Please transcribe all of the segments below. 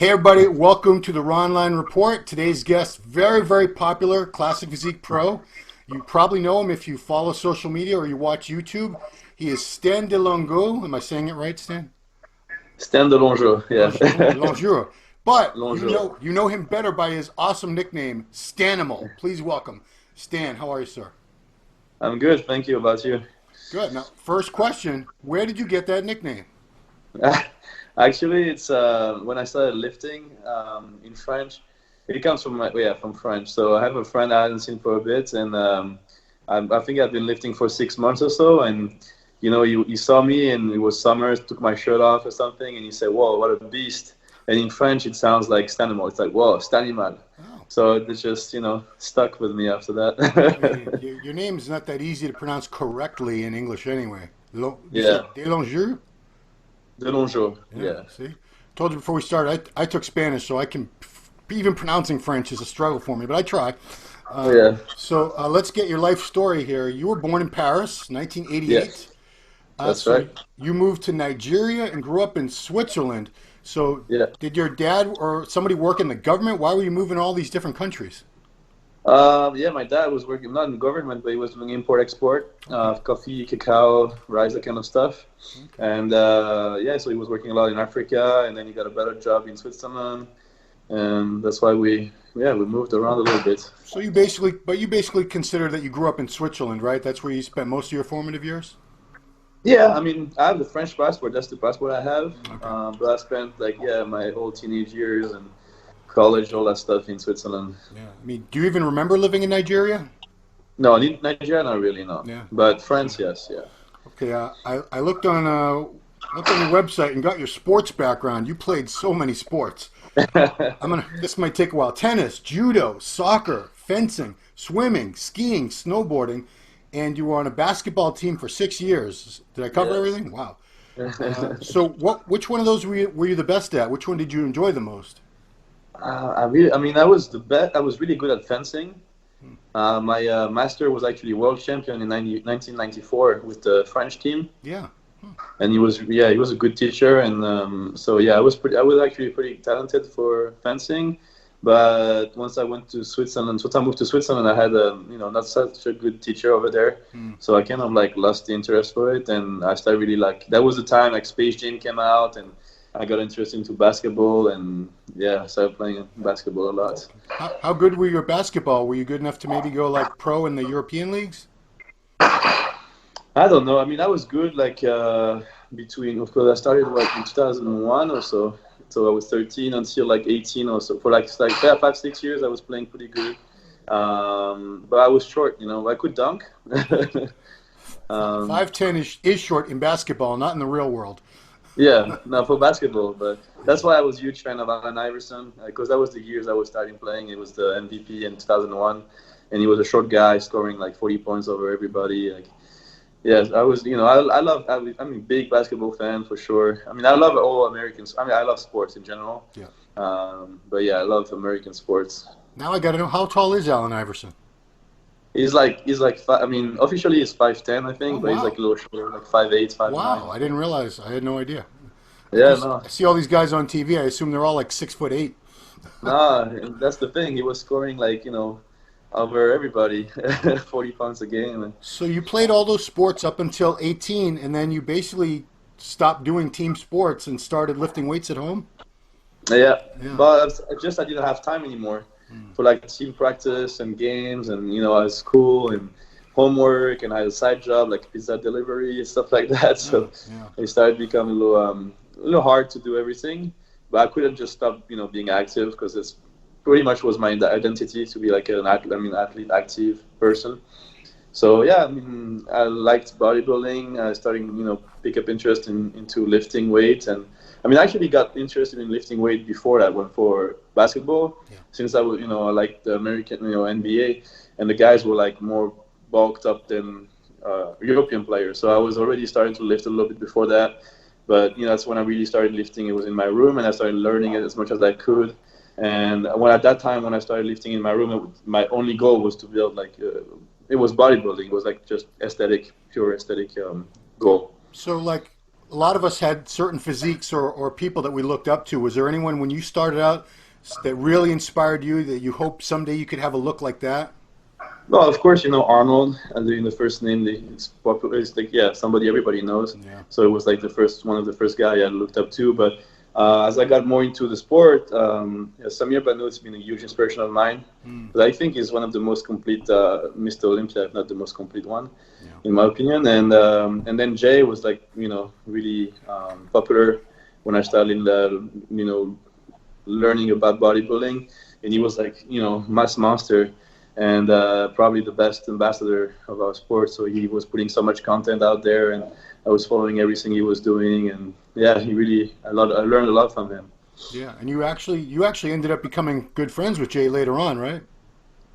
Hey everybody, welcome to the Ronline Report. Today's guest, very, very popular Classic Physique Pro. You probably know him if you follow social media or you watch YouTube. He is Stan DeLongo. Am I saying it right, Stan? Stan de Longeau, yeah. Lonjour. But Longeau. you know him better by his awesome nickname, Stanimal. Please welcome Stan. How are you, sir? I'm good, thank you. About you? Good. Now, first question, where did you get that nickname? Actually, it's when I started lifting in French. It comes from from French. So I have a friend I hadn't seen for a bit, and I think I've been lifting for 6 months or so. And you saw me, and it was summer. Took my shirt off or something, and you said, "Whoa, what a beast!" And in French, it sounds like Stanimal. It's like, "Whoa, Stanimal." Oh, So it just stuck with me after I mean, that. your name is not that easy to pronounce correctly in English anyway. You Yeah, said Delonjou? de Longeau. Yeah, Yeah, see? Told you before we started, I took Spanish, so I can, even pronouncing French is a struggle for me, but I try. yeah, Let's get your life story here. You were born in Paris, yeah. 1988. That's So right. you moved to Nigeria and grew up in Switzerland. So Yeah. did your dad or somebody work in the government? Why were you moving all these different countries? Yeah, my dad was working not in the government, but he was doing import-export, Okay, coffee, cacao, rice, that kind of stuff. okay. And yeah, so he was working a lot in Africa, and then he got a better job in Switzerland, and that's why we moved around a little bit. So you basically consider that you grew up in Switzerland, right? That's where you spent most of your formative years? Yeah, I mean, I have the French passport. That's the passport I have. Okay. But I spent my whole teenage years and college, all that stuff in Switzerland. Yeah. I mean, do you even remember living in Nigeria? No, in Nigeria, not really, no. Yeah. But France, yes, yeah. Okay. I looked on your website and got your sports background. You played so many sports. This might take a while. Tennis, judo, soccer, fencing, swimming, skiing, snowboarding, and you were on a basketball team for 6 years. Did I cover Yes. everything? Wow. Which one of those were you the best at? Which one did you enjoy the most? I mean, I was the best. I was really good at fencing. My master was actually world champion in 1994 with the French team, Yeah. and he was a good teacher, and so yeah, I was actually pretty talented for fencing. But once I moved to Switzerland, I had not such a good teacher over there, Hmm. so I kind of like lost the interest for it, and I started really like that was the time like Space Jam came out, and I got interested into basketball, and yeah, I started playing basketball a lot. How good were you at basketball? Were you good enough to maybe go like pro in the European leagues? I don't know. I mean, I was good like between, of course, I started in 2001 or so. So I was 13 until like 18 or so. For yeah, 5, 6 years, I was playing pretty good. But I was short, I could dunk. um, 5'10" is short in basketball, not in the real world. yeah, not for basketball, but that's why I was a huge fan of Allen Iverson because that was the years I was starting playing. It was the MVP in 2001, and he was a short guy scoring like 40 points over everybody. Like, yes, I was. I'm a big basketball fan for sure. I mean, I love all Americans. I mean, I love sports in general. Yeah. But yeah, I love American sports. Now I got to know, how tall is Allen Iverson? I mean, officially he's 5'10", I Oh think, but he's like wow, a little shorter, like 5'8", 5'9". wow! I didn't realize. I had no idea. Yeah, no, I see all these guys on TV. I assume they're all like 6'8". no, and that's the thing. He was scoring like over everybody, 40 points a game. So you played all those sports up until 18, and then you basically stopped doing team sports and started lifting weights at home. Yeah, Yeah. but I didn't have time anymore for like team practice and games, and I was school and homework, and I had a side job like pizza delivery and stuff like that. Yeah. So Yeah. it started becoming a little hard to do everything. But I couldn't just stop, being active because it's pretty much was my identity to be like an athlete. I mean, athlete, active person. So yeah, I mean, I liked bodybuilding. I started, pick up interest into lifting weight, and I mean, I actually got interested in lifting weight before that. Went for basketball, Yeah. since I liked the American, NBA, and the guys were like more bulked up than European players. So I was already starting to lift a little bit before that, but that's when I really started lifting. It was in my room, and I started learning it as much as I could. And at that time, when I started lifting in my room, my only goal was to build like it was bodybuilding. It was like just pure aesthetic goal. So, like, a lot of us had certain physiques or people that we looked up to. Was there anyone when you started out that really inspired you that you hope someday you could have a look like that? Well, of course, Arnold, and the first name, it's popular. It's like, yeah, somebody everybody knows. Yeah. So it was like one of the first guy I looked up to. But as I got more into the sport, Samir Banu has been a huge inspiration of mine. But I think he's one of the most complete Mr. Olympia, if not the most complete one, in my opinion. And then Jay was like, really popular when I started, learning about bodybuilding, and he was like, mass monster. And probably the best ambassador of our sport. So he was putting so much content out there, and I was following everything he was doing. And yeah, I learned a lot from him. Yeah, and you actually ended up becoming good friends with Jay later on, right?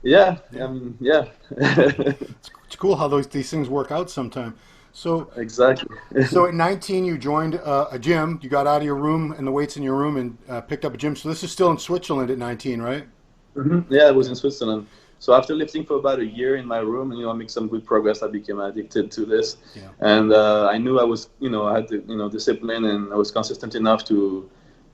Yeah, I mean, yeah. It's cool how these things work out sometime. So exactly. So at 19, you joined a gym. You got out of your room and the weights in your room and picked up a gym. So this is still in Switzerland at 19, right? Mm-hmm. Yeah, it was in Switzerland. So after lifting for about a year in my room, I made some good progress. I became addicted to this, and I knew I was, I had the, discipline, and I was consistent enough to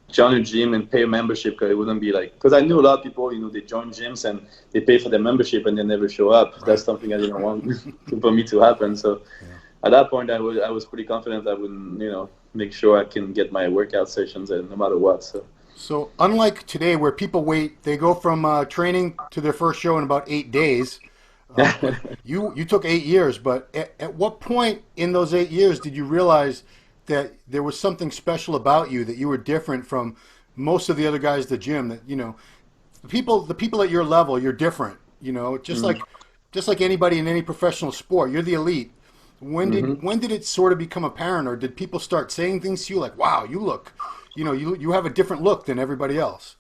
join a gym and pay a membership. Because it wouldn't be because I knew a lot of people, they join gyms and they pay for their membership and they never show up. Right. That's something I didn't want for me to happen. So at that point, I was pretty confident I would, make sure I can get my workout sessions no matter what. So unlike today where people they go from training to their first show in about 8 days, you took 8 years, but at what point in those 8 years did you realize that there was something special about you, that you were different from most of the other guys at the gym, that, the people at your level, you're different, just like anybody in any professional sport, you're the elite. When did it sort of become apparent, or did people start saying things to you like, wow, you look... you have a different look than everybody else?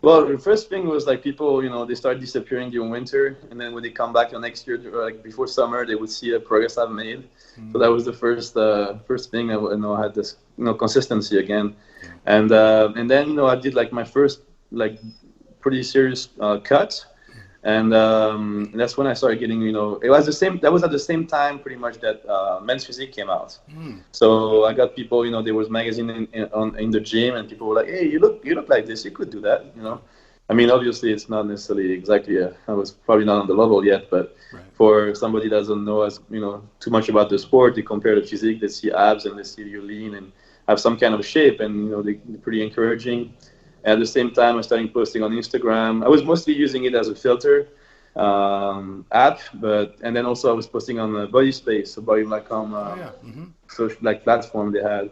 Well, the first thing was people, they start disappearing during winter, and then when they come back the next year, before summer, they would see the progress I've made. So that was the first thing. I had this, consistency again, and then I did my first pretty serious cut. And that's when I started getting, it was that was at the same time pretty much that Men's Physique came out. So I got people, there was magazine in the gym, and people were like, hey, you look like this, you could do that, I mean, obviously it's not necessarily exactly, I was probably not on the level yet, but for somebody that doesn't know too much about the sport, they compare the physique, they see abs and they see you lean and have some kind of shape, and, they're pretty encouraging. At the same time, I started posting on Instagram. I was mostly using it as a filter app, and then also I was posting on Body Space, so Body.com, social platform they had.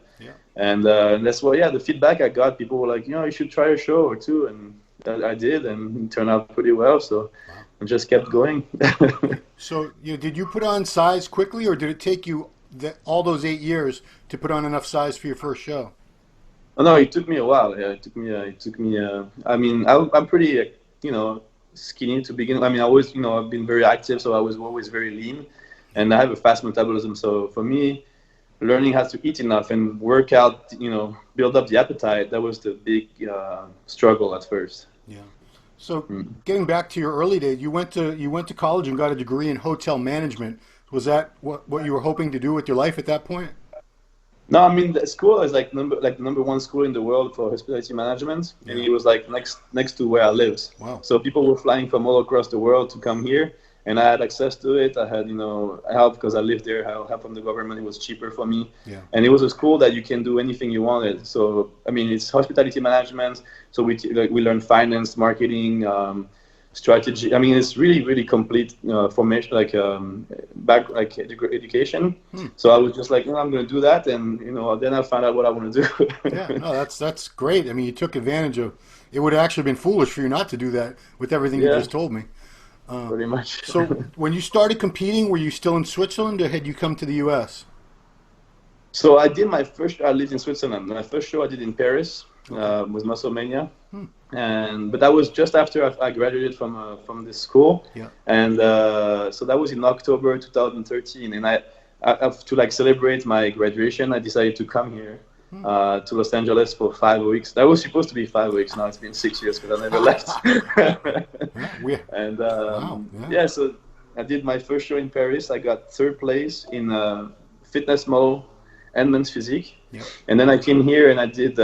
And that's why, the feedback I got, people were like, you should try a show or two, and I did, and it turned out pretty well. So I just kept going. So did you put on size quickly, or did it take you all those 8 years to put on enough size for your first show? Oh, no, it took me a while. Yeah, it took me. I mean, I'm pretty, skinny to begin. I mean, I always, I've been very active, so I was always very lean, and I have a fast metabolism. So for me, learning how to eat enough and work out, build up the appetite, that was the big struggle at first. Yeah. So getting back to your early days, you went to college and got a degree in hotel management. Was that what you were hoping to do with your life at that point? No, I mean, the school is number one school in the world for hospitality management, and it was next to where I lived. Wow. So people were flying from all across the world to come here, and I had access to it. I had help because I lived there. Help from the government. It was cheaper for me, and it was a school that you can do anything you wanted. So I mean, it's hospitality management. So we learn finance, marketing, strategy. I mean, it's really, really complete formation, education. So I was just like, I'm going to do that, and then I found out what I want to do. Yeah, no, that's great. I mean, you took advantage of. It would have actually been foolish for you not to do that with everything you just told me. Pretty much. So when you started competing, were you still in Switzerland, or had you come to the U.S.? So I lived in Switzerland. My first show I did in Paris was Musclemania. But that was just after I graduated from this school, and so that was in October 2013. And I to celebrate my graduation, I decided to come here to Los Angeles for 5 weeks. That was supposed to be 5 weeks. Now it's been 6 years because I never left. And so I did my first show in Paris. I got third place in fitness model and men's physique. Yep. And then I came here and I did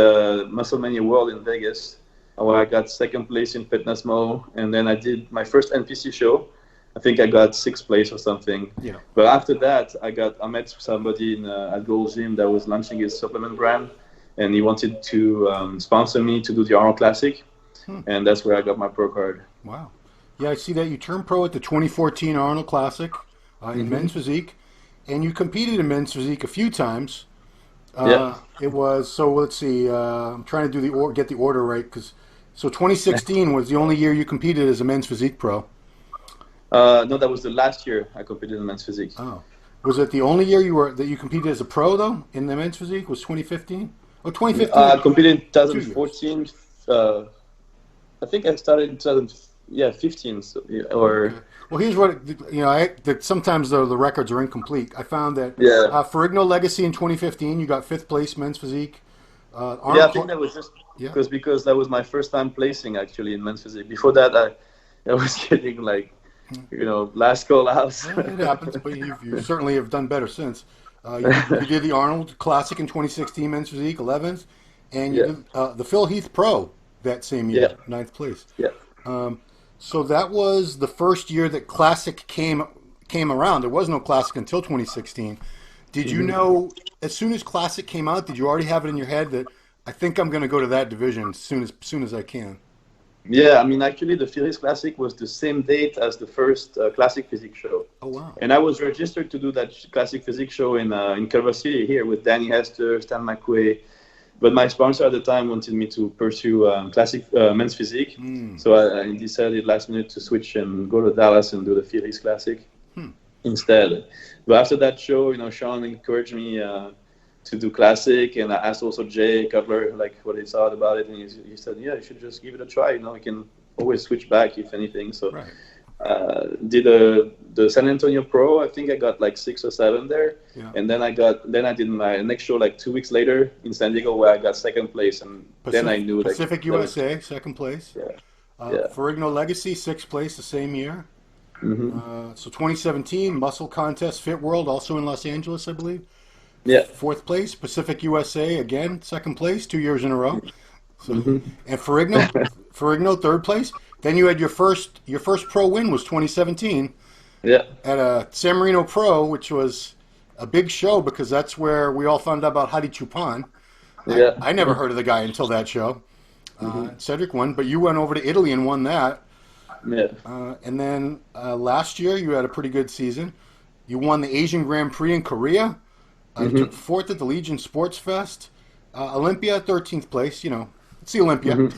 Muscle Mania World in Vegas, where I got second place in Fitness Mo. And then I did my first NPC show. I think I got sixth place or something. Yeah. But after that, I met somebody at Gold Gym that was launching his supplement brand, and he wanted to sponsor me to do the Arnold Classic, and that's where I got my pro card. Wow. Yeah, I see that you turned pro at the 2014 Arnold Classic in men's physique, and you competed in men's physique a few times. It was, so let's see, I'm trying to do get the order right, so 2016 was the only year you competed as a men's physique pro. No, that was the last year I competed in men's physique. Oh, was it the only year that you competed as a pro though in the men's physique? Was 2015? Oh, 2015. I competed in 2014. I think I started in 2015. So, or well, here's what sometimes the records are incomplete. I found that Ferrigno Legacy in 2015, you got 5th place men's physique. I think that was just because that was my first time placing actually in men's physique. Before that, I was getting like. Last call out. It happens, but you certainly have done better since. You did the Arnold Classic in 2016 men's physique, 11th, and you did the Phil Heath Pro that same year, 9th place. Yeah. So that was the first year that Classic came around. There was no Classic until 2016. Did you know, as soon as Classic came out, did you already have it in your head that I think I'm going to go to that division as soon as I can? Yeah, I mean, actually, the Phil Heath Classic was the same date as the first Classic Physique show. Oh, wow. And I was registered to do that Classic Physique show in Culver City here with Danny Hester, Stan McQuay. But my sponsor at the time wanted me to pursue Classic Men's Physique. So I decided last minute to switch and go to Dallas and do the Phil Heath Classic instead. But after that show, Shawn encouraged me to do Classic, and I asked also Jay Cutler what he thought about it, and he said, you should just give it a try. You can always switch back if anything. So did the San Antonio Pro. I think I got like 6 or 7 there, and then I did my next show like 2 weeks later in San Diego where I got 2nd place, and then I knew Pacific USA 2nd place. Ferrigno Legacy 6th place the same year. So 2017 Muscle Contest Fit World also in Los Angeles, I believe. 4th place, Pacific USA again, 2nd place, 2 years in a row. So, and Ferrigno 3rd place. Then you had your first pro win was 2017. At a San Marino Pro, which was a big show because that's where we all found out about Hadi Choopan. I never heard of the guy until that show. Cedric won, but you went over to Italy and won that. And then last year you had a pretty good season. You won the Asian Grand Prix in Korea. You took 4th at the Legion Sports Fest. Olympia, 13th place. It's the Olympia.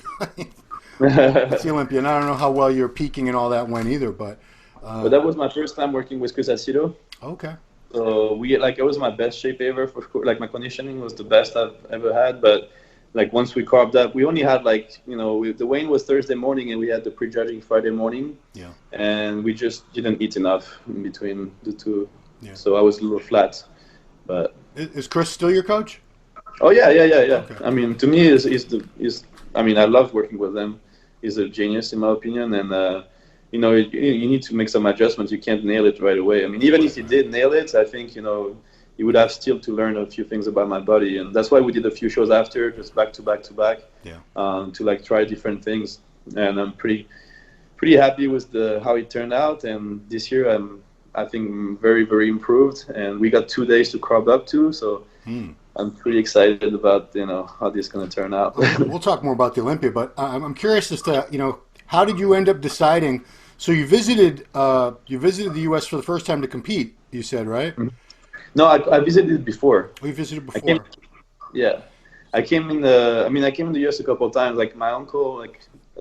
It's the Olympia. And I don't know how well your peaking and all that went either, but that was my first time working with Chris Aceto. Okay. So it was my best shape ever. My conditioning was the best I've ever had. But once we carved up, we only had the weigh-in was Thursday morning, and we had the pre-judging Friday morning. And we just didn't eat enough in between the two. So I was a little flat. But is Chris still your coach? Oh yeah. Okay. I mean, to me, I love working with him. He's a genius in my opinion, and you need to make some adjustments. You can't nail it right away. I mean, even if he did nail it, I think he would have still to learn a few things about my body, and that's why we did a few shows after, just back to back, to try different things. And I'm pretty happy with how it turned out. And this year I think very, very improved, and we got 2 days to carve up to, so I'm pretty excited about how this is going to turn out. We'll talk more about the Olympia, but I'm curious as to how did you end up deciding? So you visited the U.S. for the first time to compete. You said, right? No, I visited before. Oh, you visited before. I came in the U.S. a couple of times. Like my uncle,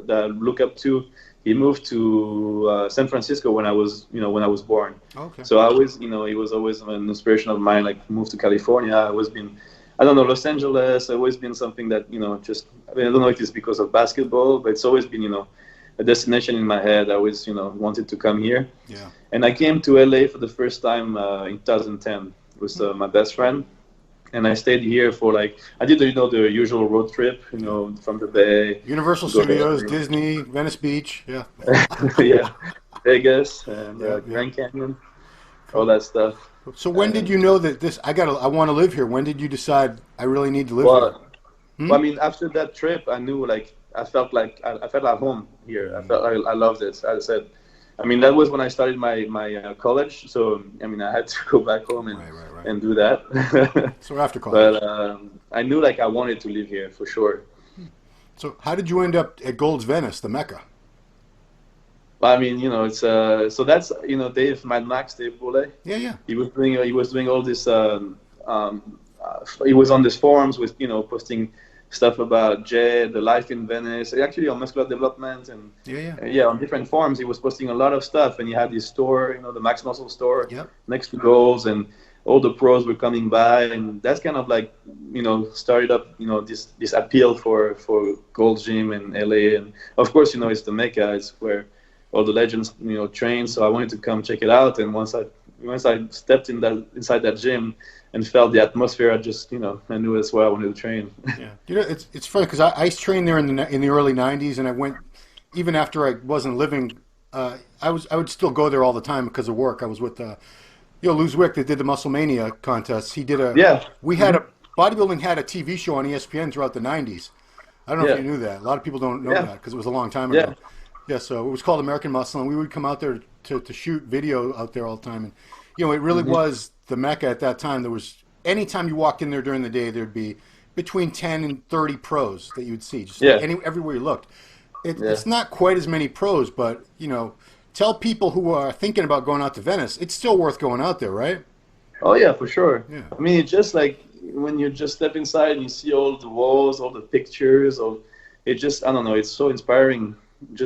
that I look up to. He moved to San Francisco when I was born. Okay. So I always, he was always an inspiration of mine. Moved to California. I always been, Los Angeles. Always been something that I don't know if it's because of basketball, but it's always been a destination in my head. I always wanted to come here. Yeah. And I came to LA for the first time in 2010 with my best friend. And I stayed here for I did the usual road trip, from the Bay. Universal Studios, Disney, Venice Beach, Vegas, and Grand Canyon. all that stuff. So when did you know that I want to live here? When did you decide I really need to live here? Well, I mean, after that trip, I knew I felt at home here. I loved it. I said, I mean, that was when I started my college. So I mean, I had to go back home and do that. So after college, but I knew I wanted to live here for sure. So how did you end up at Gold's Venice, the Mecca? I mean, it's so that's Dave Mad Max, Dave Boulay. Yeah. He was doing all this. He was on these forums with posting stuff about JED, the life in Venice, actually on muscular development and on different forums. He was posting a lot of stuff, and he had this store, the Max Muscle store next to Gold's, and all the pros were coming by, and that's kind of started up this appeal for Gold's Gym in LA, and of course it's the Mecca, it's where all the legends train. So I wanted to come check it out, and once I stepped inside that gym and felt the atmosphere, I just I knew that's where I wanted to train. Yeah, it's funny because I trained there in the early '90s, and I went even after I wasn't living. I would still go there all the time because of work. I was with Lou Zwick that did the Muscle Mania contests. He did we had bodybuilding had a TV show on ESPN throughout the '90s. I don't know if you knew that. A lot of people don't know that because it was a long time ago. Yeah, so it was called American Muscle, and we would come out there to shoot video out there all the time. And it really was the Mecca at that time. There was anytime you walked in there during the day, there'd be between 10 and 30 pros that you would see, just everywhere you looked. It's not quite as many pros, but tell people who are thinking about going out to Venice, it's still worth going out there, right? Oh yeah, for sure. Yeah. I mean, it's just when you just step inside and you see all the walls, all the pictures, it just, I don't know, it's so inspiring. It's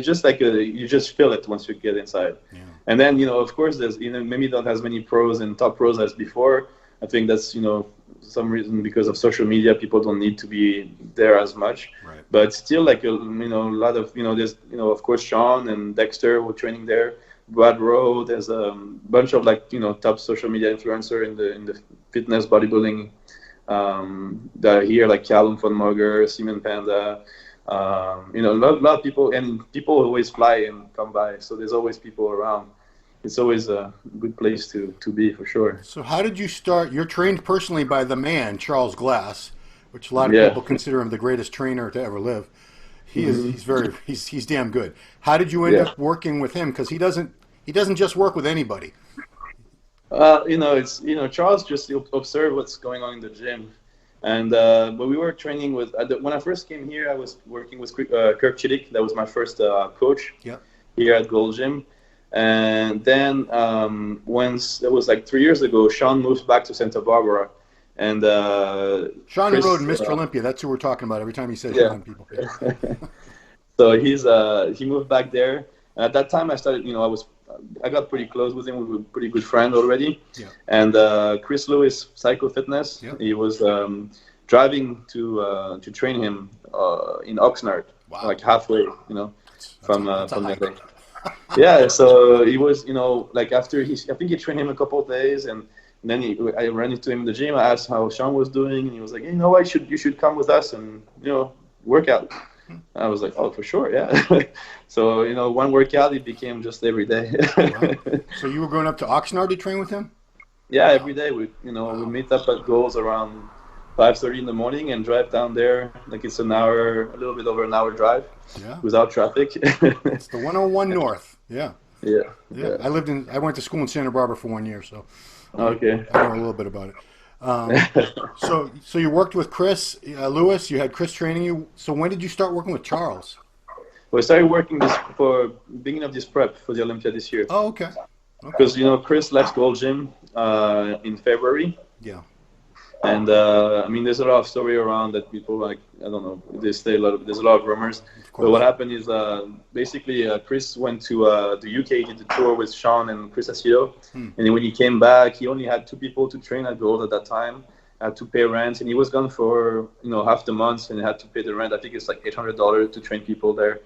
just you just feel it once you get inside. Yeah. And then of course there's maybe not as many pros and top pros as before. I think that's some reason because of social media, people don't need to be there as much. Right. But still a lot of there's of course Shawn and Dexter were training there. Brad Rowe, there's a bunch of top social media influencer in the fitness bodybuilding that are here, like Callum von Mugger, Simon Panda. A lot of people, and people always fly and come by, so there's always people around. It's always a good place to be, for sure. So how did you start? You're trained personally by the man, Charles Glass, which a lot of people consider him the greatest trainer to ever live. He's damn good. How did you end up working with him? Because he doesn't just work with anybody. Charles just observed what's going on in the gym. And but we were training with when I first came here, I was working with Kirk Chiddick. That was my first coach here at Gold Gym. And then once it was 3 years ago, Shawn moved back to Santa Barbara, and Shawn Rhoden, Mr. Olympia. That's who we're talking about every time he says Shawn. People. So he moved back there. And at that time, I started. I got pretty close with him. We were a pretty good friend already. Yeah. And Chris Lewis, Psycho Fitness, he was driving to train him in Oxnard, halfway, from LA. Yeah, so he was, after I think he trained him a couple of days, and then I ran into him in the gym. I asked how Shawn was doing, and he was like, you should come with us and work out. I was like, oh, for sure, yeah. So, one workout, it became just every day. Wow. So you were going up to Oxnard to train with him? Yeah, every day. We meet up at Goals around 5:30 in the morning and drive down there. It's a little bit over an hour drive without traffic. It's the 101 North. Yeah. Yeah. I went to school in Santa Barbara for 1 year, so okay. I know a little bit about it. So you worked with Chris Lewis. You had Chris training you. So when did you start working with Charles? Well, I started working for beginning of this prep for the Olympia this year. Oh, okay. Because Chris left Gold Gym in February. Yeah. And there's a lot of story around that people I don't know. There's a lot of rumors. But what happened is basically Chris went to the UK, did the tour with Shawn and Chris Aceto. And then when he came back, he only had 2 people to train at Gold at that time. Had to pay rent, and he was gone for half the month, and he had to pay the rent. I think it's $800 to train people there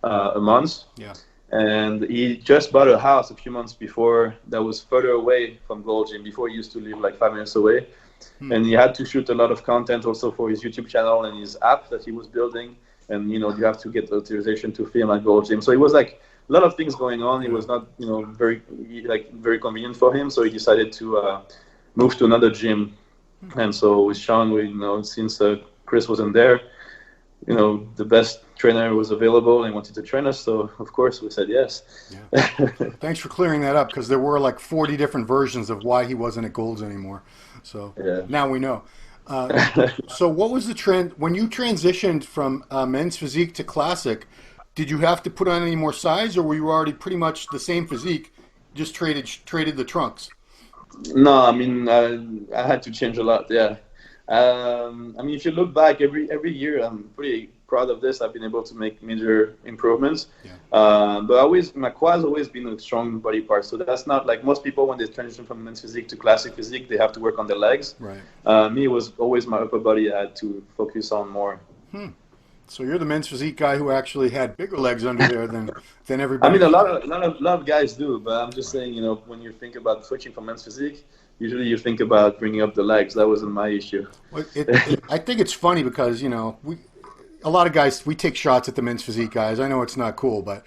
a month. Yeah. And he just bought a house a few months before that was further away from Gold Gym. Before he used to live 5 minutes away. And he had to shoot a lot of content also for his YouTube channel and his app that he was building. And, you have to get authorization to film at Gold Gym. So it was lot of things going on. It was not, very convenient for him. So he decided to move to another gym. And so with Shawn, since Chris wasn't there, the best trainer was available and wanted to train us. So of course we said yes. Yeah. Thanks for clearing that up, because there were like 40 different versions of why he wasn't at Gold's anymore. So now we know. So what was the trend when you transitioned from men's physique to classic? Did you have to put on any more size, or were you already pretty much the same physique, just traded the trunks? No, I mean, I had to change a lot. Yeah. If you look back every year, I'm pretty proud of this. I've been able to make major improvements. Yeah. But my quad's always been a strong body part. So that's not like most people when they transition from men's physique to classic physique, they have to work on their legs. Right. Me, it was always my upper body I had to focus on more. So you're the men's physique guy who actually had bigger legs under there than everybody. I mean, a lot of guys do, but I'm just saying, when you think about switching from men's physique, usually you think about bringing up the legs. That wasn't my issue. Well, I think it's funny because, a lot of guys, we take shots at the men's physique guys. I know it's not cool, but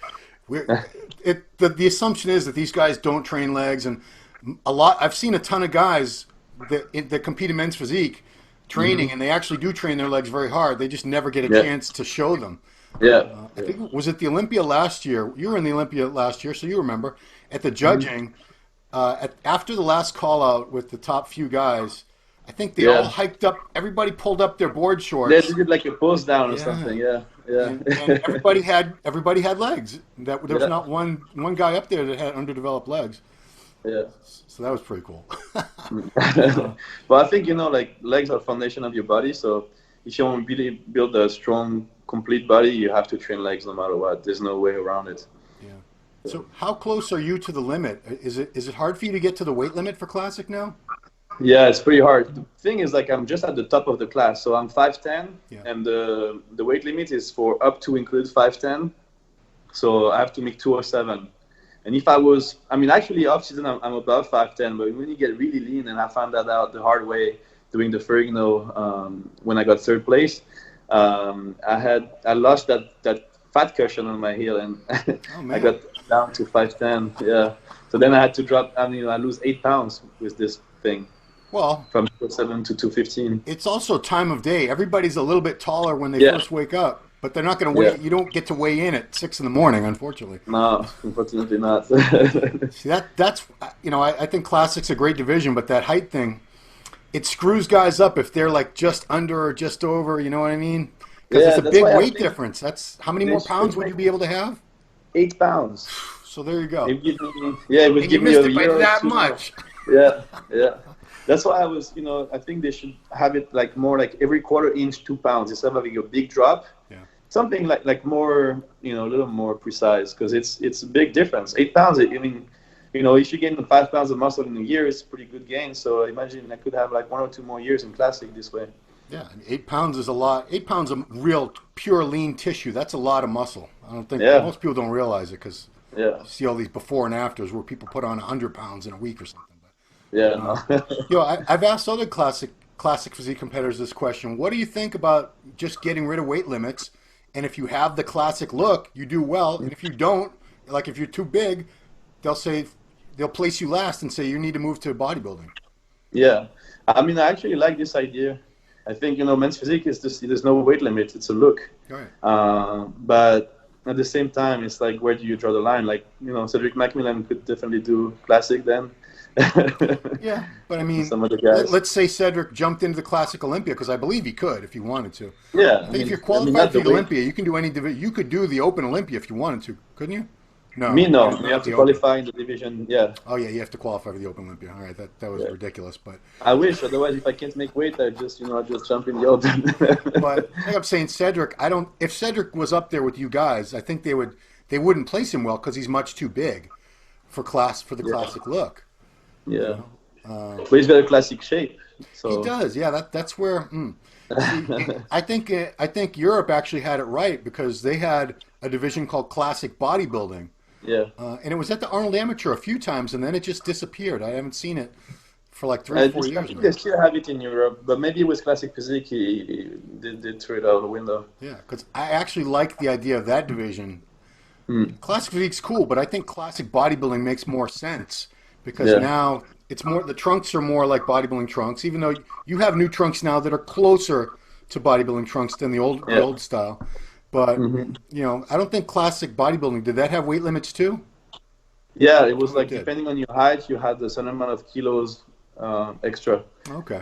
the assumption is that these guys don't train legs. And I've seen a ton of guys that compete in men's physique training, and they actually do train their legs very hard. They just never get a chance to show them. Yeah. I think, was it the Olympia last year? You were in the Olympia last year, so you remember. At the judging, after the last call out with the top few guys, I think they all hiked up. Everybody pulled up their board shorts. They did like a pose down or something. Yeah. And everybody had legs. There was not one guy up there that had underdeveloped legs. Yeah. So that was pretty cool. But I think, legs are the foundation of your body. So if you want to really build a strong, complete body, you have to train legs no matter what. There's no way around it. Yeah. So how close are you to the limit? Is it hard for you to get to the weight limit for Classic now? Yeah, it's pretty hard. The thing is, I'm just at the top of the class. So I'm 5'10", and the weight limit is for up to include 5'10". So I have to make 207. And if actually off season I'm above 5'10", but when you get really lean, and I found that out the hard way doing the Ferrigno when I got third place, I lost that fat cushion on my heel, and I got down to 5'10". Yeah. So then I had to drop. I lose 8 pounds with this thing. Well, from 207 to 215. It's also time of day. Everybody's a little bit taller when they first wake up. But they're not going to weigh. You don't get to weigh in at 6 in the morning, unfortunately. No, unfortunately not. See, that's I think Classic's a great division, but that height thing, it screws guys up if they're like just under or just over. You know what I mean? Because it's a big weight difference. That's how many more pounds would you be able to have? 8 pounds. So there you go. It would give me a year that much. Yeah. That's why I was, I think they should have it like more like every quarter inch, 2 pounds instead of having a big drop. Yeah. Something like more, a little more precise, because it's a big difference. 8 pounds. If you gain 5 pounds of muscle in a year, it's a pretty good gain. So imagine I could have like 1 or 2 more years in Classic this way. Yeah, and 8 pounds is a lot. 8 pounds of real, pure, lean tissue. That's a lot of muscle. I don't think most people don't realize it, because you see all these before and afters where people put on 100 pounds in a week or something. I've asked other classic physique competitors this question. What do you think about just getting rid of weight limits? And if you have the classic look, you do well. And if you don't, like if you're too big, they'll place you last and say you need to move to bodybuilding. Yeah, I actually like this idea. I think men's physique is there's no weight limit. It's a look. Right. But at the same time, it's like, where do you draw the line? Like Cedric Macmillan could definitely do classic then. Yeah, but some of the guys. Let's say Cedric jumped into the Classic Olympia, because I believe he could if he wanted to. Yeah, I think if you're qualified for the Olympia, you can do any division. You could do the Open Olympia if you wanted to, couldn't you? No. You have to qualify in the division. Yeah. Oh yeah, you have to qualify for the Open Olympia. All right, that was ridiculous, but I wish. Otherwise, if I can't make weight, I just jump in the Open. But like I'm saying, Cedric, if Cedric was up there with you guys, I think they wouldn't place him well, because he's much too big for the classic look. Yeah, but he's got a classic shape. So. He does. Yeah, that's where. I think Europe actually had it right, because they had a division called Classic Bodybuilding. Yeah. And it was at the Arnold Amateur a few times, and then it just disappeared. I haven't seen it for like 3 or 4 years. I think they still have it in Europe, but maybe with Classic Physique, they threw it out the window. Yeah, because I actually like the idea of that division. Mm. Classic physique's cool, but I think classic bodybuilding makes more sense because Yeah. now it's more the trunks are more like bodybuilding trunks, even though you have new trunks now that are closer to bodybuilding trunks than the Yeah. old style. But Hmm. I don't think classic bodybuilding did that have weight limits too? Yeah, it was Oh, it like did. depending on your height, you had a certain amount of kilos extra. Okay.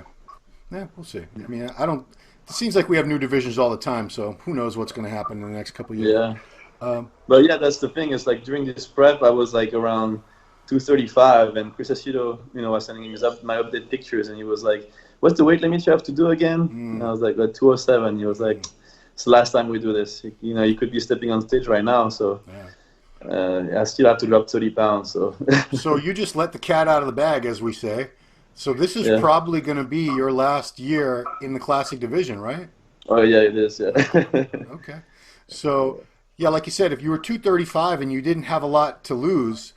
Yeah, we'll see. I mean, I don't. It seems like we have new divisions all the time, so who knows what's going to happen in the next couple of years. Yeah. Um, But yeah, that's the thing. Is like during this prep, I was like around 235, and Chris Aceto, was sending me my update pictures, and he was like, "What's the weight limit you have to do again?" And I was like, 207." He was like, "It's the last time we do this. You could be stepping on stage right now, so yeah. I still have to drop 30 pounds." So So you just let the cat out of the bag, as we say. So this is yeah. probably going to be your last year in the classic division, right? Oh yeah, it is. Yeah. Okay. So yeah, like you said, if you were 235 and you didn't have a lot to lose,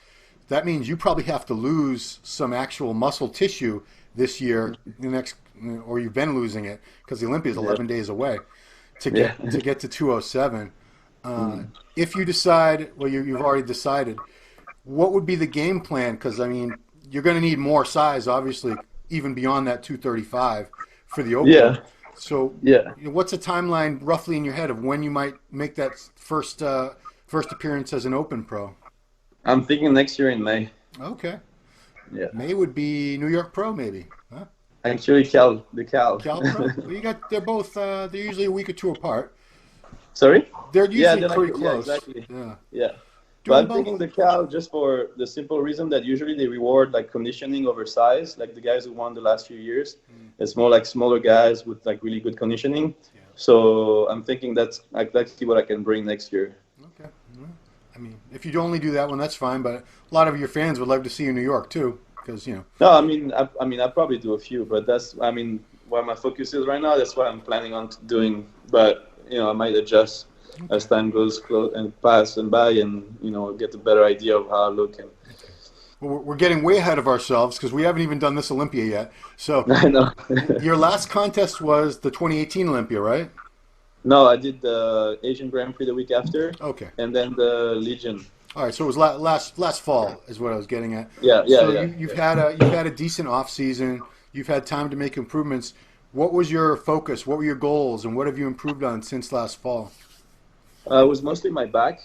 that means you probably have to lose some actual muscle tissue this year, the next, or you've been losing it because the Olympia is Yeah. 11 days away to Yeah. get to 207. If you decide, well, you've already decided, what would be the game plan? Because I mean, you're going to need more size, obviously, even beyond that 235 for the open. Yeah. So, Yeah. what's a timeline roughly in your head of when you might make that first appearance as an open pro? I'm thinking next year in May. Okay, Yeah. May would be New York Pro, maybe, huh? Actually, the Cal. Cal Pro. Well, they're both they're usually a week or two apart. Sorry? They're Yeah, usually pretty yeah, close. exactly. Yeah, Yeah. do But them I'm thinking both. the Cal just for the simple reason that usually they reward like conditioning over size, like the guys who won the last few years. It's more like smaller guys with like really good conditioning. Yeah. So I'm thinking that's exactly what I can bring next year. Okay. Well, I mean, if you only do that one, that's fine. But a lot of your fans would love to see you in New York too, because No, I probably do a few, but that's where my focus is right now. That's what I'm planning on doing. But I might adjust as time goes and pass and by, and get a better idea of how I look. And well, we're getting way ahead of ourselves because we haven't even done this Olympia yet. So I know. your last contest was the 2018 Olympia, right? No, I did the Asian Grand Prix the week after, Okay. and then the Legion. All right. So it was last fall is what I was getting at. Yeah, So yeah. you've had a decent off season. You've had time to make improvements. What was your focus? What were your goals, and what have you improved on since last fall? It was mostly my back,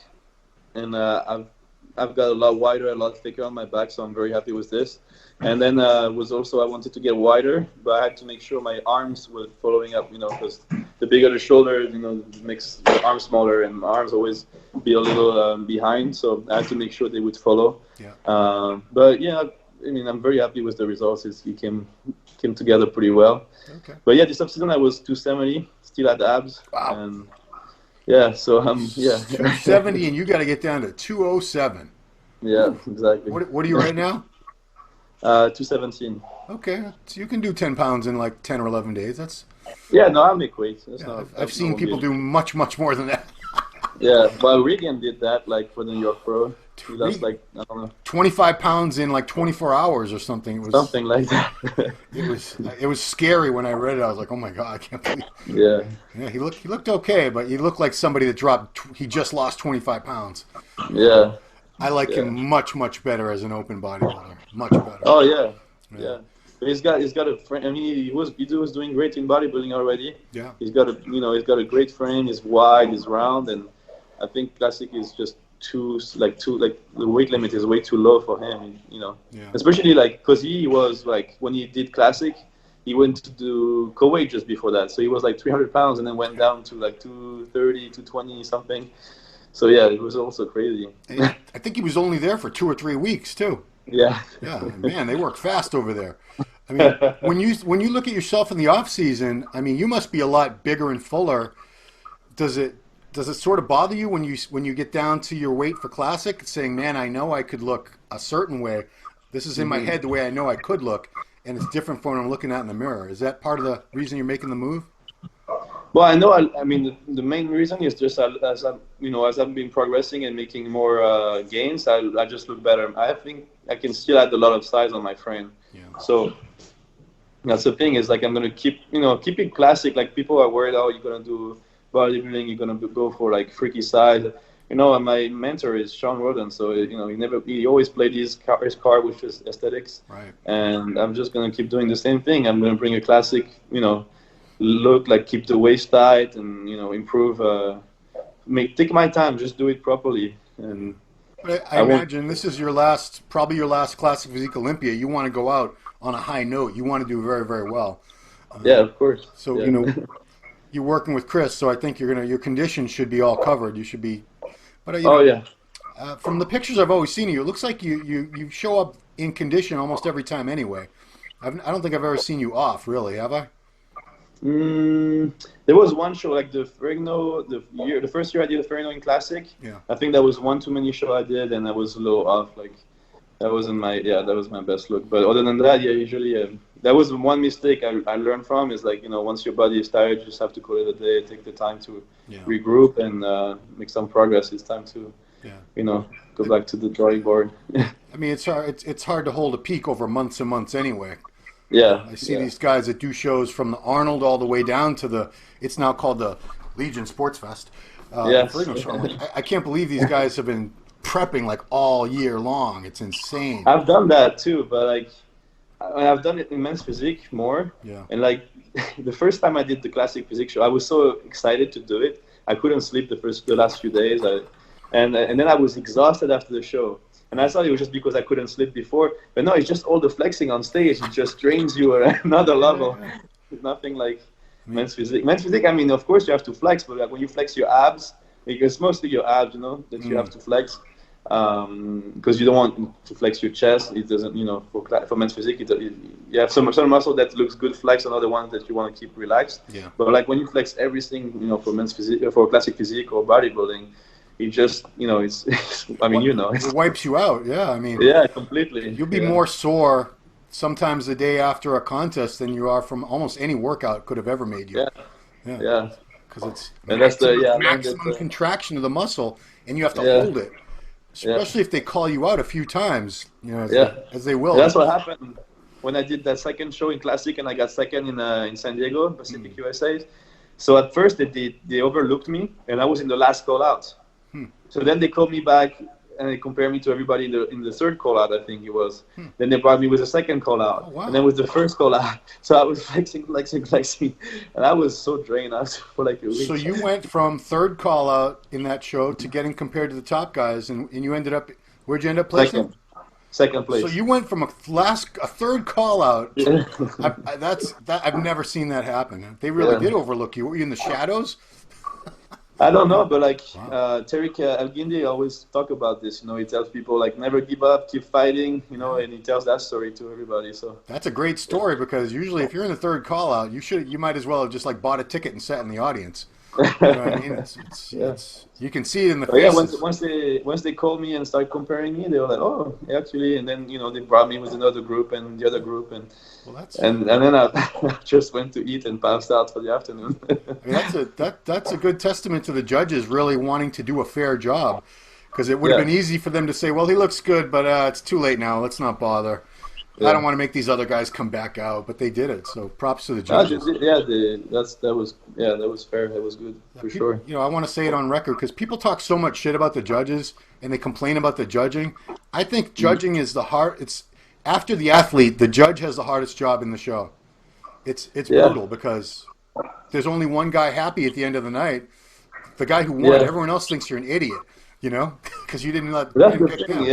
and I've got a lot wider, a lot thicker on my back, so I'm very happy with this. And then was also I wanted to get wider, but I had to make sure my arms were following up, because the bigger the shoulder, makes the arm smaller, and my arms always be a little behind, so I had to make sure they would follow. Yeah. But yeah, I'm very happy with the results. It came together pretty well. Okay. But yeah, this offseason I was 270, still had abs. Wow. And yeah, so yeah. 270, and you got to get down to 207. Yeah, exactly. What are you right now? 217. Okay, so you can do 10 pounds in like 10 or 11 days. That's Yeah, no, I make weight. I've seen people do much more than that. Yeah, but Regan did that like for the New York Pro. He lost Regan? like I don't know 25 pounds in like 24 hours or something. It was something like that. it was scary when I read it. I was like, oh my god, I can't believe. Yeah, Yeah, he looked okay, but he looked like somebody that he just lost 25 pounds. yeah. I like Yeah. him much better as an open bodybuilder. Much better. Oh yeah, Yeah. yeah. But he's got a frame. I mean, he was doing great in bodybuilding already. Yeah. He's got a great frame. He's wide, he's round, and I think classic is just too like the weight limit is way too low for him. Yeah. Especially like because he was like when he did classic, he went to do Kuwait just before that, so he was like 300 pounds and then went down to like 230, 220 something. So yeah, it was also crazy. And I think he was only there for 2 or 3 weeks too. Yeah. Yeah, man, they work fast over there. I mean, when you look at yourself in the off season, I mean, you must be a lot bigger and fuller. Does it sort of bother you when you get down to your weight for classic, saying, "Man, I know I could look a certain way. This is in my head the way I know I could look, and it's different from what I'm looking at in the mirror." Is that part of the reason you're making the move? Well, I know. I mean, the main reason is just as I've been progressing and making more gains, I just look better. I think I can still add a lot of size on my frame. Yeah. So that's the thing is like I'm gonna keep it classic. Like people are worried, oh, you're gonna do bodybuilding, you're gonna go for like freaky size. my mentor is Shawn Rhoden, so he always played his card, which is aesthetics, Right. and I'm just gonna keep doing the same thing. I'm gonna bring a classic, look, like keep the waist tight and improve. Take my time, just do it properly, and But I imagine this is probably your last Classic Physique Olympia. You want to go out on a high note. You want to do very, very well. Yeah, of course. So Yeah. you're working with Chris, so I think your condition should be all covered. You should be, but Oh yeah. from the pictures I've always seen of you, it looks like you show up in condition almost every time anyway. I don't think I've ever seen you off, really, have I? There was one show like the Ferrigno, the first year I did the Ferrigno in Classic. Yeah. I think that was one too many show I did, and I was a little off. Like that was my best look. But other than that, yeah, usually that was one mistake I learned from is like once your body is tired, you just have to call it a day. Take the time to regroup and make some progress. It's time to go back to the drawing board. I mean, it's hard to hold a peak over months and months anyway. Yeah, I see these guys that do shows from the Arnold all the way down to it's now called the Legion Sports Fest. Yes. I can't believe these guys have been prepping like all year long. It's insane. I've done that too, but like I've done it in men's physique more. Yeah. And like the first time I did the Classic Physique show, I was so excited to do it. I couldn't sleep the last few days. And then I was exhausted after the show. And I thought it was just because I couldn't sleep before. But no, it's just all the flexing on stage. It just drains you at another level. Nothing like men's physique. Men's physique, I mean, of course you have to flex, but like when you flex your abs, it's mostly your abs, that you have to flex. Because you don't want to flex your chest. It doesn't, for men's physique, you have some muscle that looks good flex, and other ones that you want to keep relaxed. Yeah. But like when you flex everything, for men's physique, for classic physique or bodybuilding, it just, it wipes you out. Yeah, I mean, yeah, completely. You'll be more sore sometimes the day after a contest than you are from almost any workout could have ever made you. Yeah. Because it's maximum contraction of the muscle, and you have to hold it. Especially if they call you out a few times, as they will. That's what happened when I did that second show in Classic, and I got second in San Diego, Pacific USA. So at first they overlooked me, and I was in the last call out. So then they called me back, and they compared me to everybody in the third call out, I think it was. Then they brought me with the second call out, and then with the first call out. So I was flexing, and I was so drained after for like a week. So you went from third call out in that show to getting compared to the top guys, and you ended up, where'd you end up placing? Second place. So you went from a third call out. I've never seen that happen. They really did overlook you. Were you in the shadows? I don't know, but like Tariq Elguindi always talk about this. He tells people like never give up, keep fighting. And he tells that story to everybody. So that's a great story because usually if you're in the third call out, you might as well have just like bought a ticket and sat in the audience. You know what I mean? It's you can see it in the faces. Once they called me and started comparing me, they were like, "Oh, actually," and then they brought me with another group and the other group, and then I just went to eat and passed out for the afternoon. I mean, that's a good testament to the judges really wanting to do a fair job, because it would have been easy for them to say, "Well, he looks good, but it's too late now. Let's not bother." I don't want to make these other guys come back out, but they did it. So props to the judges. That was fair. That was good for sure. I want to say it on record because people talk so much shit about the judges and they complain about the judging. I think judging is it's after the athlete, the judge has the hardest job in the show. It's brutal because there's only one guy happy at the end of the night. The guy who won, everyone else thinks you're an idiot. Because you didn't let. That's the thing.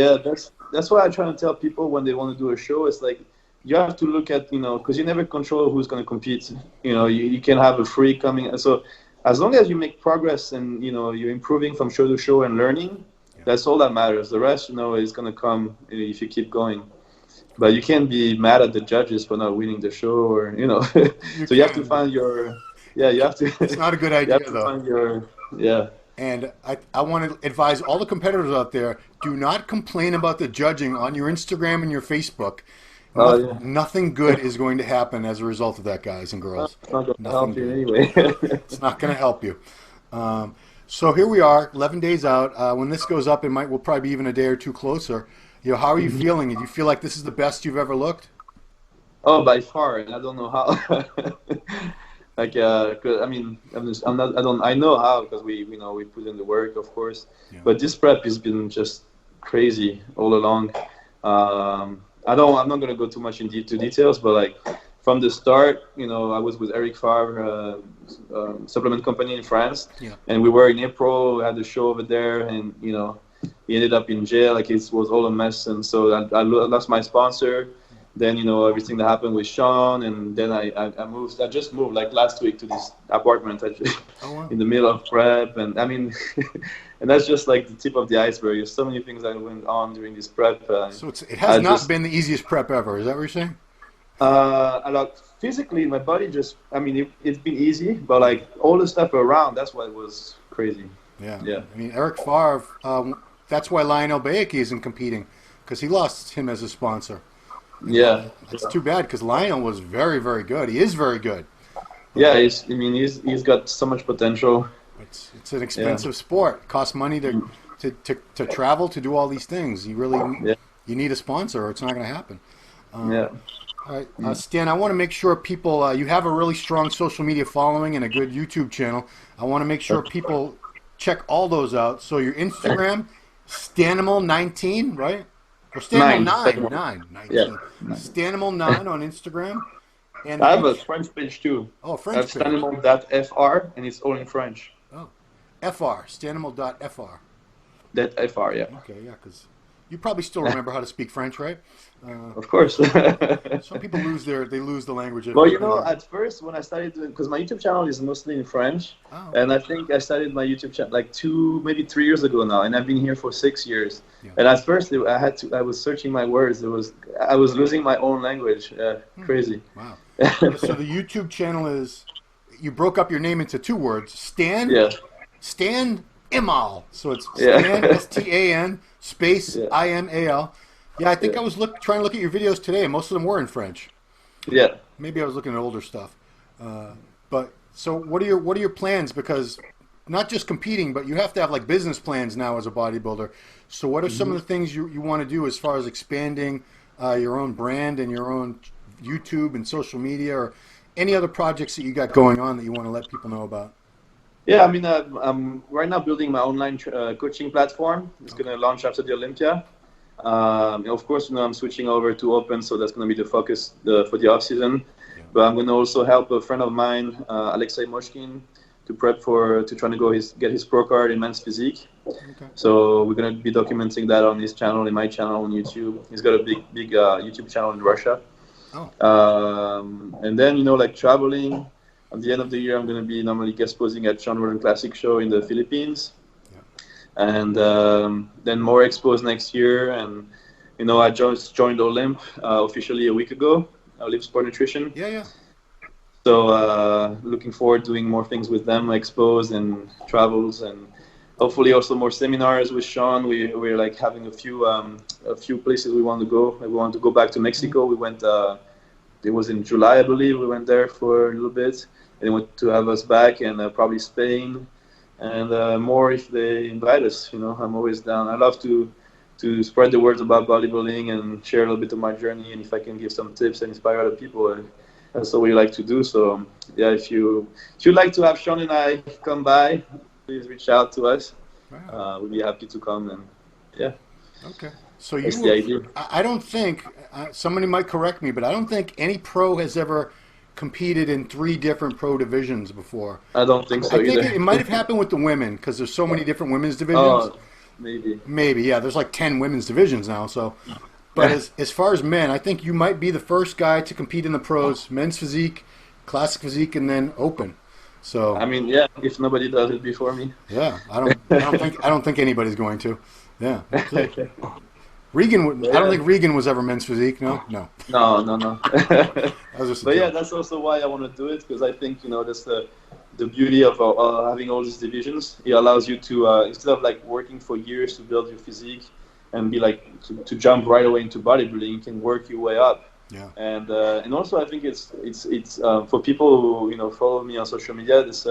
That's why I try to tell people when they want to do a show. It's like you have to look at because you never control who's going to compete. You can have a freak coming. So as long as you make progress and you're improving from show to show and learning, that's all that matters. The rest is going to come if you keep going. But you can't be mad at the judges for not winning the show, or so you have to find your. Yeah, you have to. It's not a good idea though. Find your And I want to advise all the competitors out there, do not complain about the judging on your Instagram and your Facebook. Nothing good is going to happen as a result of that, guys and girls. It's not going to help you anyway. It's not going to help you. So here we are, 11 days out. When this goes up, we'll probably be even a day or two closer. How are you feeling? Do you feel like this is the best you've ever looked? Oh, by far. And I don't know how. Like, 'cause, I mean, I'm not. I don't. I know how because we put in the work, of course. Yeah. But this prep has been just crazy all along. I'm not gonna go too much into details, but like from the start, I was with Eric Favre, supplement company in France, Yeah. and we were in April. We had a show over there, and he ended up in jail. Like it was all a mess, and so I lost my sponsor. Then everything that happened with Shawn, and then I moved. I just moved like last week to this apartment Oh, wow. in the middle of prep, and I mean, and that's just like the tip of the iceberg. There's so many things that went on during this prep. So it has not been the easiest prep ever. Is that what you're saying? Physically, my body I mean, it's been easy, but like all the stuff around, that's why it was crazy. Yeah. Yeah. I mean, Eric Favre, that's why Lionel Baeke isn't competing, because he lost him as a sponsor. Yeah. It's too bad, because Lionel was very, very good. He is very good. Yeah, he's got so much potential. It's an expensive sport. It costs money to travel, to do all these things. You need a sponsor, or it's not going to happen. Yeah. All right, Stan, I want to make sure people, you have a really strong social media following and a good YouTube channel. I want to make sure people check all those out. So your Instagram, Stanimal19, right? Or Stanimal 19. Yeah. Stanimal9 on Instagram. And I have a French page too. Oh, French page. Stanimal.fr, and it's all in French. Oh, FR, Stanimal.fr. That FR, yeah. Okay, yeah, because you probably still remember how to speak French, right? Of course. Some people lose the language. Well, at first when I started doing, because my YouTube channel is mostly in French, and I think I started my YouTube channel like 3 years ago now, and I've been here for 6 years. Yeah. And at first I was searching my words. I was losing my own language. Crazy. Wow. So the YouTube channel is, you broke up your name into 2 words, Stan. Yeah. Stan Imal. So it's Stan, Stan space Imal. Yeah, I think I was trying to look at your videos today, and most of them were in French. Yeah. Maybe I was looking at older stuff. But so what are your plans? Because not just competing, but you have to have like business plans now as a bodybuilder. So what are some of the things you want to do as far as expanding your own brand and your own YouTube and social media, or any other projects that you got going on that you want to let people know about? Yeah, I mean, I'm right now building my online coaching platform. It's going to launch after the Olympia. Of course, I'm switching over to Open, so that's going to be the focus for the off season. Yeah. But I'm going to also help a friend of mine, Alexei Moshkin, to prep to try to get his pro card in men's physique. Okay. So we're going to be documenting that on his channel, in my channel on YouTube. He's got a big YouTube channel in Russia. Oh. And then like traveling. At the end of the year, I'm going to be normally guest posing at Shawn Rhoden Classic Show in the Philippines. And then more expos next year, and I just joined Olymp officially a week ago. Olymp Sport Nutrition. Yeah. So looking forward to doing more things with them, expos and travels, and hopefully also more seminars with Shawn. We're like having a few places we want to go. We want to go back to Mexico. We went. It was in July, I believe. We went there for a little bit, and they want to have us back, and probably Spain. And more if they invite us, I'm always down. I love to spread the words about bodybuilding and share a little bit of my journey. And if I can give some tips and inspire other people, that's what we like to do. So yeah, if you'd like to have Shawn and I come by, please reach out to us. Wow. We'd be happy to come. And yeah. Okay. So the idea. I don't think somebody might correct me, but I don't think any pro has ever competed in 3 different pro divisions before. I don't think so either. I think it might have happened with the women, because there's so many different women's divisions. Oh, maybe, yeah. There's like 10 women's divisions now. So, but as far as men, I think you might be the first guy to compete in the pros: men's physique, classic physique, and then open. So I mean, yeah. If nobody does it before me, yeah. I don't think anybody's going to. Yeah. Regan, I don't think Regan was ever men's physique. No. But yeah, that's also why I want to do it, because I think that's the beauty of having all these divisions. It allows you to instead of like working for years to build your physique and be like to jump right away into bodybuilding, you can work your way up. Yeah. And also I think it's for people who follow me on social media. This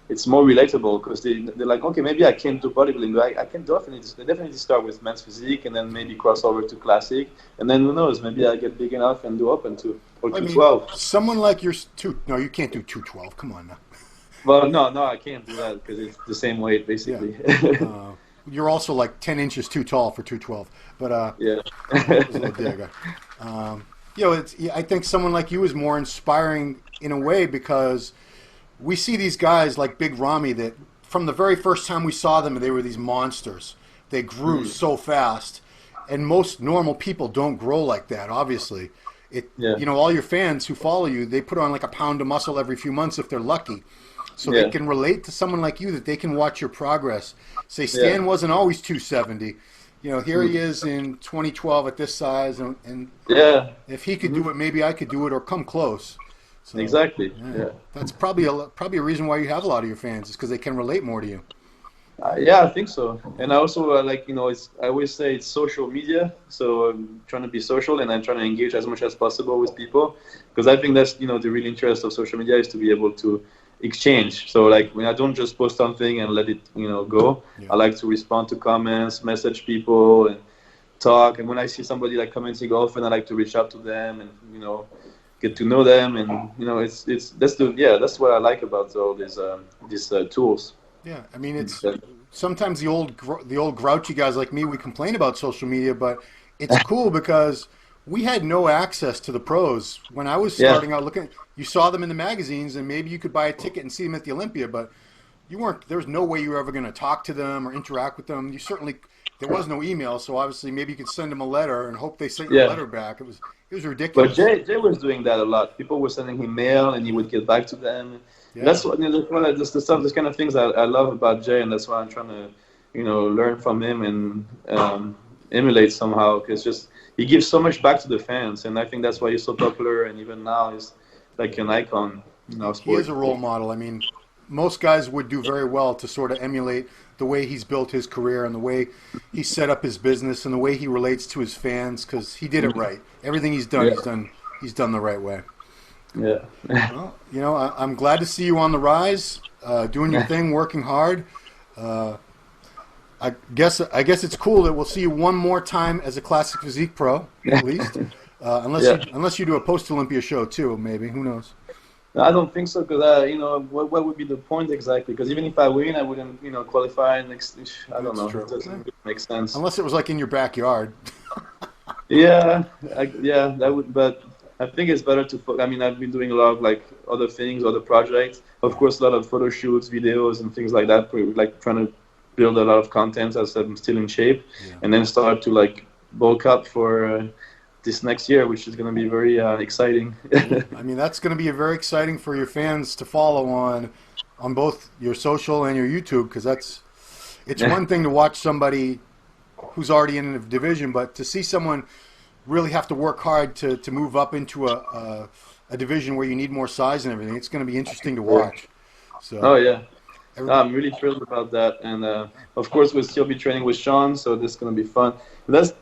it's more relatable because they're like, okay, maybe I can't do bodybuilding, but I can definitely start with men's physique and then maybe cross over to classic, and then who knows, maybe I get big enough and do open to or I mean, 212. someone like your no, you can't do 212. Come on now. Well, no, I can't do that because it's the same weight basically. Yeah. You're also like 10 inches too tall for 212, but yeah. it was a little dig. I think someone like you is more inspiring in a way because we see these guys like Big Ramy that from the very first time we saw them, they were these monsters. They grew so fast, and most normal people don't grow like that. Obviously, all your fans who follow you, they put on like a pound of muscle every few months if they're lucky. So they can relate to someone like you, that they can watch your progress. Say, Stan wasn't always 270. Here he is in 2012 at this size, and if he could do it, maybe I could do it or come close. So, exactly. That's probably a reason why you have a lot of your fans, is because they can relate more to you. I think so. And I also I always say it's social media. So I'm trying to be social, and I'm trying to engage as much as possible with people, because I think that's the real interest of social media is to be able to exchange. So like when I don't just post something and let it go, I like to respond to comments, message people, and talk. And when I see somebody like commenting often, I like to reach out to them and get to know them. And that's what I like about all these tools. Yeah, I mean, it's sometimes the old grouchy guys like me, we complain about social media, but it's cool because we had no access to the pros when I was starting out looking. You saw them in the magazines, and maybe you could buy a ticket and see them at the Olympia, but you weren't. There was no way you were ever going to talk to them or interact with them. There was no email, so obviously maybe you could send them a letter and hope they sent you a letter back. It was ridiculous. But Jay was doing that a lot. People were sending him mail, and he would get back to them. Yeah. That's what this kind of things I love about Jay, and that's why I'm trying to learn from him and emulate somehow, because he gives so much back to the fans, and I think that's why he's so popular, and even now he's like an icon in our sport. He is a role model. I mean, most guys would do very well to sort of emulate the way he's built his career and the way he set up his business and the way he relates to his fans, because he did it right. Everything he's done, he's done the right way. Yeah. Well, I'm glad to see you on the rise, doing your thing, working hard. I guess it's cool that we'll see you one more time as a Classic Physique Pro, at least. Unless you do a post-Olympia show too, maybe. Who knows? I don't think so, because what would be the point exactly? Because even if I win, I wouldn't qualify next. I don't know. It doesn't really make sense. Unless it was like in your backyard. That would. But I think it's better to. I mean, I've been doing a lot of like other things, other projects. Of course, a lot of photo shoots, videos, and things like that. Like trying to build a lot of content as I'm still in shape, and then start to like bulk up for this next year, which is going to be very exciting. I mean, that's going to be very exciting for your fans to follow on both your social and your YouTube, because it's one thing to watch somebody who's already in a division, but to see someone really have to work hard to move up into a division where you need more size and everything, it's going to be interesting to watch. So. I'm really thrilled about that, and of course we'll still be training with Shawn, so this is going to be fun. That's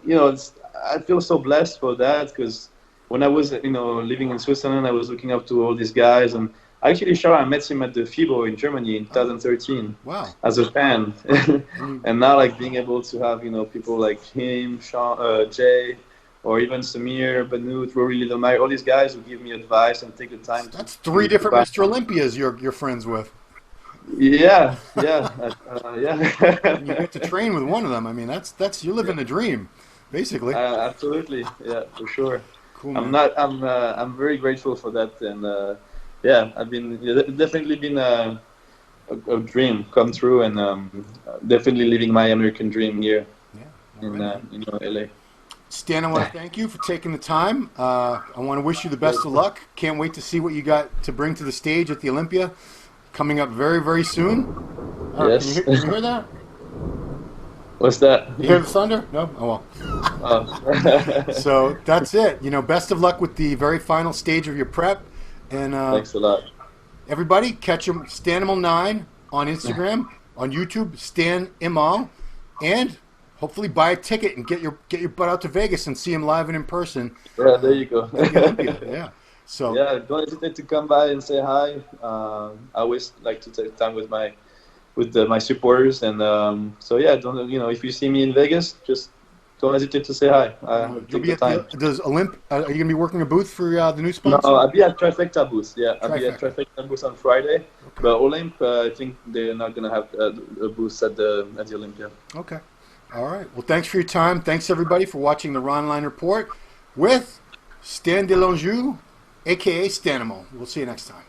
I feel so blessed for that, because when I was living in Switzerland, I was looking up to all these guys, and actually Shawn, I met him at the FIBO in Germany in 2013. Wow! As a fan, and now like being able to have people like him, Shawn, Jay, or even Samir, Banut, Rory Lidomai, all these guys who give me advice and take the time. That's three different Mr. Olympias you're friends with. Yeah. You get to train with one of them. I mean, that's you're living the dream, basically. Absolutely, yeah, for sure. Cool, man. I'm very grateful for that, and I've been definitely been a dream come true, and definitely living my American dream here in LA. Stan, I want to thank you for taking the time. I want to wish you the best of luck. Can't wait to see what you got to bring to the stage at the Olympia. Coming up very, very soon. Yes. Can you hear that? What's that? You hear the thunder? No? Oh, well. So that's it. Best of luck with the very final stage of your prep. And thanks a lot. Everybody, catch him, Stanimal9 on Instagram, on YouTube, Stan Imal, and hopefully buy a ticket and get your butt out to Vegas and see him live and in person. Yeah, there you go. Yeah. So yeah, don't hesitate to come by and say hi. I always like to take time with my supporters, and so yeah, don't if you see me in Vegas, just don't hesitate to say hi. I'll you'll take be the at the time. does Olymp? Are you going to be working a booth for the new No, sponsor? I'll be at Trifecta booth. Yeah, I'll be at Trifecta. Trifecta booth on Friday. Okay. But Olymp, I think they're not gonna have a booth at the Olympia. Okay. All right. Well, thanks for your time. Thanks everybody for watching the Ronline Report with Stan Delonjou, aka Stanimal. We'll see you next time.